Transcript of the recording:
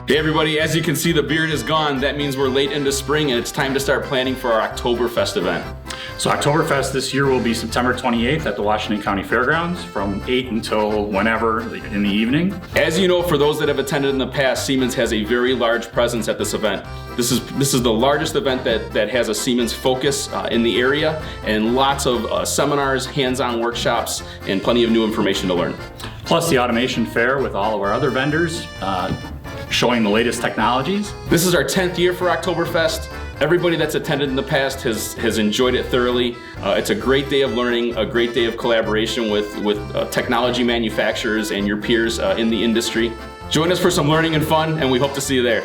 Hey everybody, as you can see, the beard is gone. That means we're late into spring and it's time to start planning for our Oktoberfest event. So Oktoberfest this year will be September 28th at the Washington County Fairgrounds from 8 until whenever in the evening. As you know, for those that have attended in the past, Siemens has a very large presence at this event. This is the largest event that has a Siemens focus in the area, and lots of seminars, hands-on workshops, and plenty of new information to learn. Plus the automation fair with all of our other vendors showing the latest technologies. This is our 10th year for Oktoberfest. Everybody that's attended in the past has enjoyed it thoroughly. It's a great day of learning, a great day of collaboration with technology manufacturers and your peers in the industry. Join us for some learning and fun, and we hope to see you there.